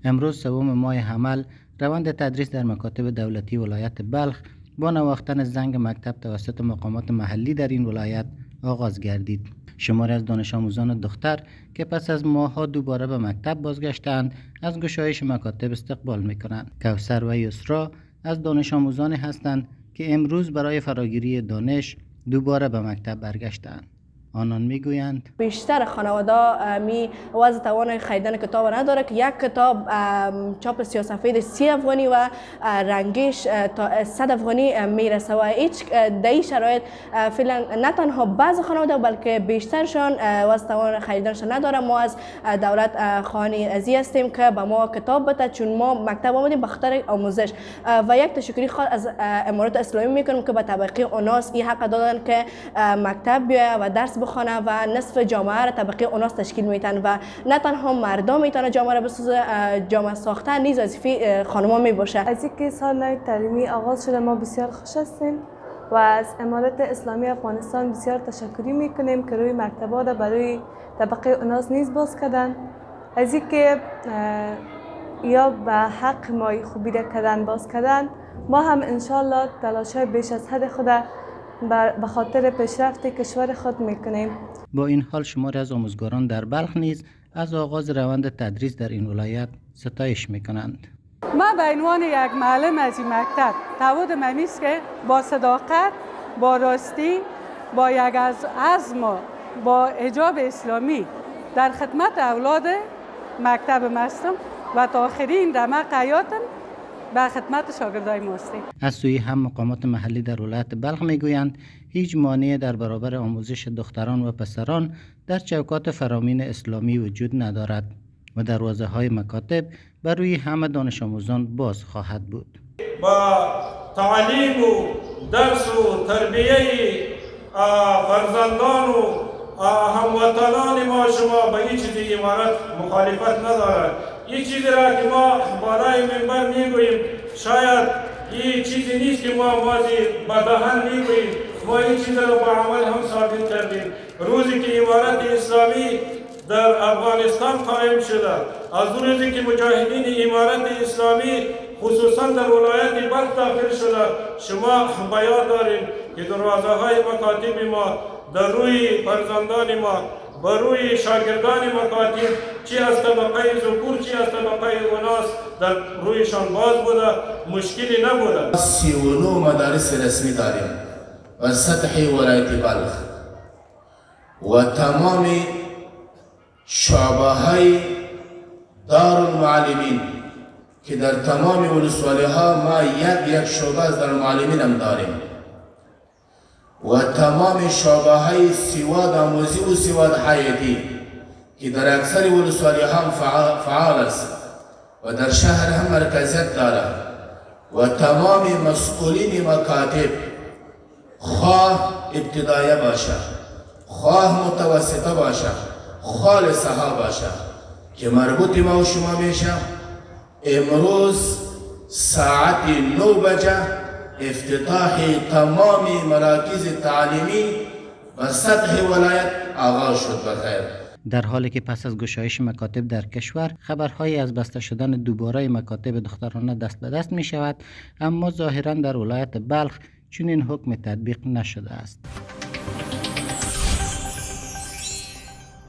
امروز سوم ماه حمل روند تدریس در مکاتب دولتی ولایت بلخ با نواختن زنگ مکتب توسط مقامات محلی در این ولایت آغاز گردید. شماری از دانش آموزان دختر که پس از ماه‌ها دوباره به مکتب بازگشتند از گشایش مکاتب استقبال می‌کنند. کوثر و یسرا از دانش آموزانی هستند که امروز برای فراگیری دانش دوباره به مکتب برگشتند. آنان میگویند بیشتر خانواده می وضع توان خریدن کتاب نداره که یک کتاب چاپ سیاه‌سفید 30 افغانی و رنگیش تا 100 افغانی میرسه و هیچ در این شرایط فعلا نه تنها بعض خانواده بلکه بیشترشان وضع توان خریدنش نداره. ما از دولت خواهان ازی هستیم که به ما کتاب بده، چون ما مکتب آمدیم به خاطر آموزش و یک تشکری خاص از امارات اسلامی میکنیم که به طبقه اوناس این حق دادن که مکتب بیاید و درس بخونه و نصف جامعه را طبقه اوناس تشکیل میتن و نه تنها مردم میتونه جامعه را بسازه، جامعه ساختن نیز وظیفه خانم‌ها میباشه. از اینکه سال نو تعلیمی آغاز شده ما بسیار خوش هستیم و از امارت اسلامی افغانستان بسیار تشکری میکنیم که روی مکتب‌ها را برای طبقه اوناس نیز باز کردن. از اینکه یا به حق ما خوبی را کردن باز کردن، ما هم انشالله تلاش‌های بیش از حد خود به خاطر پیشرفت کشور خود میکنیم. با این حال شماری از آموزگاران در بلخ نیز از آغاز روند تدریس در این ولایت ستایش میکنند. من به عنوان یک معلم از این مکتب تعهد من است که با صداقت، با راستی، با یک عزم و با حجاب اسلامی در خدمت اولاد مکتب هستم و تا آخرین رمق حیاتم به خدمت شاگردای ما هستیم. از سوی هم مقامات محلی در ولایت بلخ میگویند هیچ مانعی در برابر آموزش دختران و پسران در چوکات فرامین اسلامی وجود ندارد و دروازه‌های مکاتب بر روی همه دانش آموزان باز خواهد بود. با تعلیم و درس و تربیه فرزندان و هموطنان ما شما به این چیزی امارت مخالفت ندارد. این چیزی را که ما بالای منبر میگوییم شاید این چیزی نیست که ما مازی به دهن میگوییم، ما این چیز را با عمل هم ثابت کردیم. روزی که امارت اسلامی در افغانستان قائم شده، از اون روزی که مجاهدین امارت اسلامی خصوصا در ولایت بلخ داخل شده، شما به یاد داریم که دروازه های مکاتب ما در روی فرزندان ما بر روی شاگردان مکاتب چی از طبقه ذکور چی از طبقه اناث در رویشان باز بوده، مشکلی نبوده. 39 مدارس رسمی داریم و سطح ولایت بلخ و تمام شعبه های دارالمعلمین که در تمام ولسوالی ها ما یک شعبه از دارالمعلمین هم داریم و تمام شعبه های سواد آموزی و سواد حیاتی که در اکثر ولسوالی هم فعال است و در شهر هم مرکزیت دارد و تمام مسئولین مکاتب خواه ابتدایه باشه، خواه متوسطه باشه، خالصه ها باشه که مربوط ما و شما میشه، امروز ساعت 9 بجه افتتاح تمام مراکز تعلیمی و سطح ولایت آغاز شد بخیر. در حالی که پس از گشایش مکاتب در کشور خبرهایی از بسته شدن دوباره مکاتب دخترانه دست به دست می شود، اما ظاهرا در ولایت بلخ چنین حکم تطبیق نشده است.